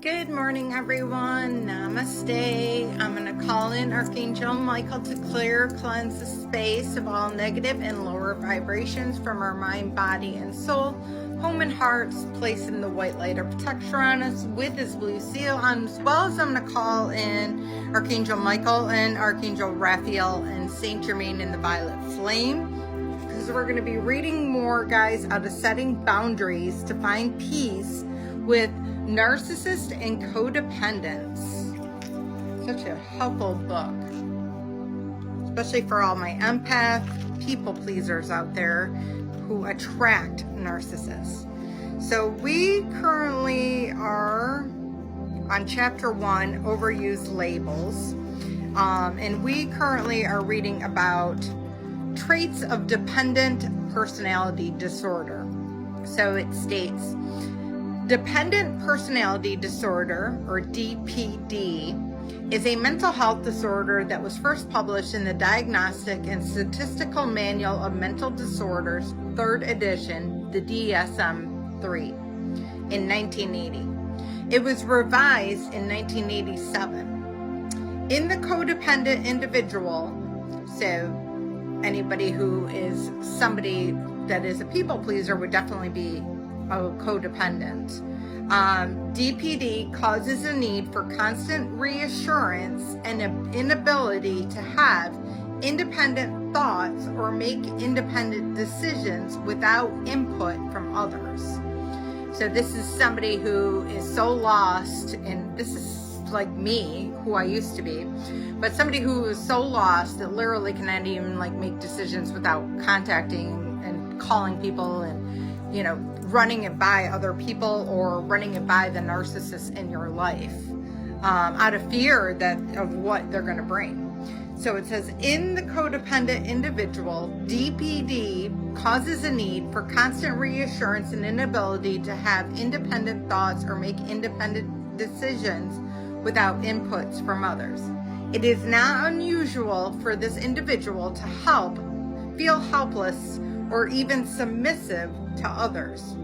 Good morning, everyone. Namaste. I'm going to call in Archangel Michael to cleanse the space of all negative and lower vibrations from our mind, body, and soul, home and hearts, placing the white light of protection on us with his blue seal on, as well as I'm going to call in Archangel Michael and Archangel Raphael and Saint Germain in the violet flame. Because we're going to be reading more, guys, out of Setting Boundaries to Find Peace with Narcissists and Codependence. Such a helpful book, especially for all my empath people pleasers out there who attract narcissists. So we currently are on chapter 1, Overused Labels, and we currently are reading about traits of dependent personality disorder. So it states, Dependent Personality Disorder, or DPD, is a mental health disorder that was first published in the Diagnostic and Statistical Manual of Mental Disorders, 3rd edition, the DSM-3, in 1980. It was revised in 1987. In the codependent individual, so anybody who is somebody that is a people pleaser would definitely be codependent. DPD causes a need for constant reassurance and an inability to have independent thoughts or make independent decisions without input from others. So this is somebody who is so lost, and this is like me, who I used to be, but somebody who is so lost that literally cannot even make decisions without contacting and calling people and, running it by other people or running it by the narcissist in your life, out of fear of what they're going to bring. So it says, in the codependent individual, DPD causes a need for constant reassurance and inability to have independent thoughts or make independent decisions without inputs from others. It is not unusual for this individual to feel helpless or even submissive to others.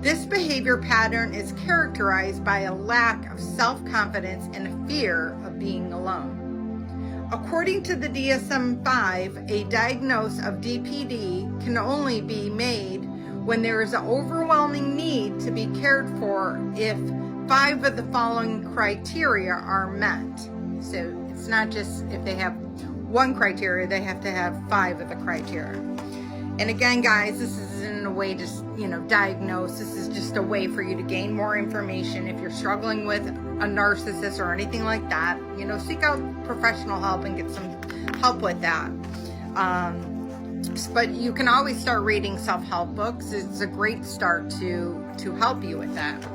This behavior pattern is characterized by a lack of self-confidence and a fear of being alone. According to the DSM-5, a diagnosis of DPD can only be made when there is an overwhelming need to be cared for if 5 of the following criteria are met. So it's not just if they have 1 criteria, they have to have 5 of the criteria. And again, guys, this isn't a way to, diagnose. This is just a way for you to gain more information. If you're struggling with a narcissist or anything like that, seek out professional help and get some help with that. But you can always start reading self-help books. It's a great start to help you with that.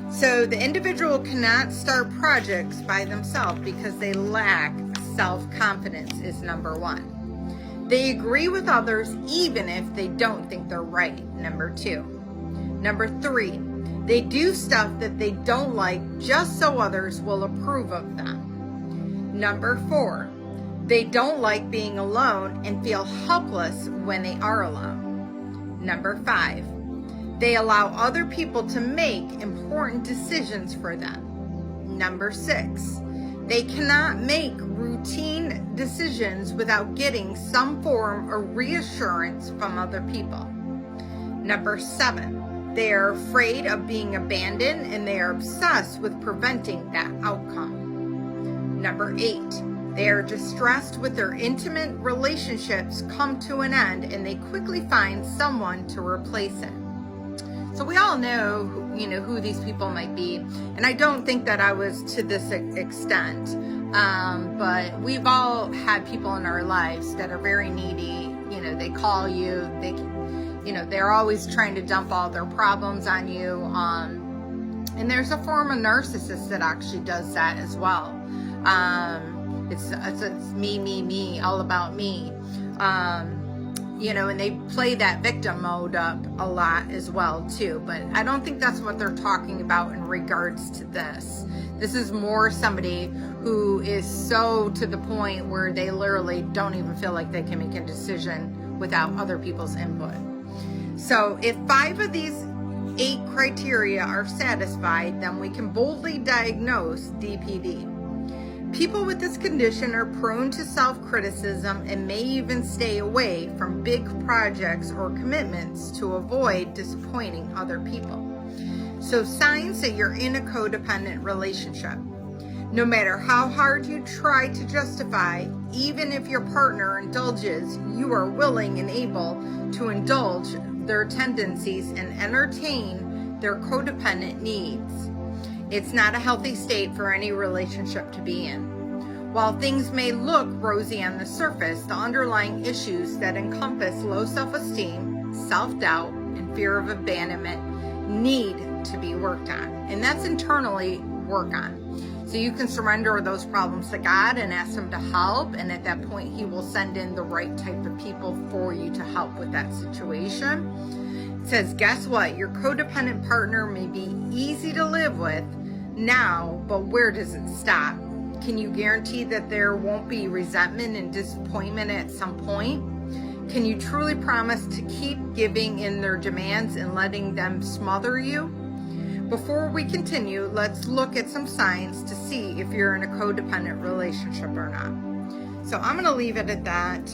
So the individual cannot start projects by themselves because they lack self-confidence is number 1. They agree with others even if they don't think they're right, number 2. Number 3, they do stuff that they don't like just so others will approve of them. Number 4, they don't like being alone and feel helpless when they are alone. Number 5, they allow other people to make important decisions for them. Number 6, they cannot make routine decisions without getting some form of reassurance from other people. Number 7, they are afraid of being abandoned and they are obsessed with preventing that outcome. Number 8, they are distressed with their intimate relationships come to an end and they quickly find someone to replace it. So we all know, who these people might be. And I don't think that I was to this extent. But we've all had people in our lives that are very needy. They call you, they're always trying to dump all their problems on you. And there's a form of narcissist that actually does that as well. It's me, all about me. And they play that victim mode up a lot as well too. But I don't think that's what they're talking about in regards to this. This is more somebody who is so to the point where they literally don't even feel like they can make a decision without other people's input. So if 5 of these 8 criteria are satisfied, then we can boldly diagnose DPD. People with this condition are prone to self-criticism and may even stay away from big projects or commitments to avoid disappointing other people. So signs that you're in a codependent relationship. No matter how hard you try to justify, even if your partner indulges, you are willing and able to indulge their tendencies and entertain their codependent needs. It's not a healthy state for any relationship to be in. While things may look rosy on the surface, the underlying issues that encompass low self-esteem, self-doubt, and fear of abandonment need to be worked on. And that's internally work on. So you can surrender those problems to God and ask Him to help. And at that point, He will send in the right type of people for you to help with that situation. It says, guess what? Your codependent partner may be easy to live with now, but where does it stop? Can you guarantee that there won't be resentment and disappointment at some point? Can you truly promise to keep giving in their demands and letting them smother you? Before we continue, let's look at some signs to see if you're in a codependent relationship or not. So I'm going to leave it at that.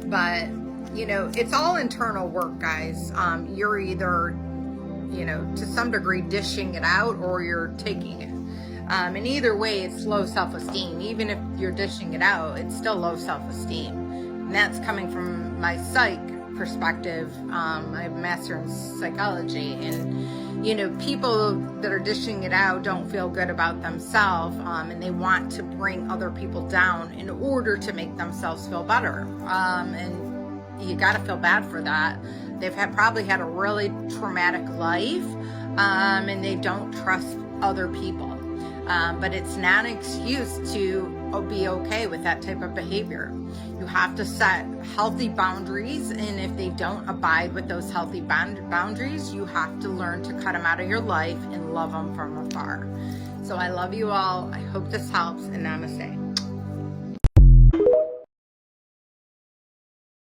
But, you know, it's all internal work, guys. You're either, you know, to some degree dishing it out or you're taking it. And either way, it's low self-esteem. Even if you're dishing it out, it's still low self-esteem. And that's coming from my psych perspective. I have a master in psychology, and you know, people that are dishing it out don't feel good about themselves, and they want to bring other people down in order to make themselves feel better. And you got to feel bad for that. They've probably had a really traumatic life, and they don't trust other people. But it's not an excuse to be okay with that type of behavior. You have to set healthy boundaries, and if they don't abide with those healthy boundaries, you have to learn to cut them out of your life and love them from afar. So I love you all. I hope this helps, and namaste.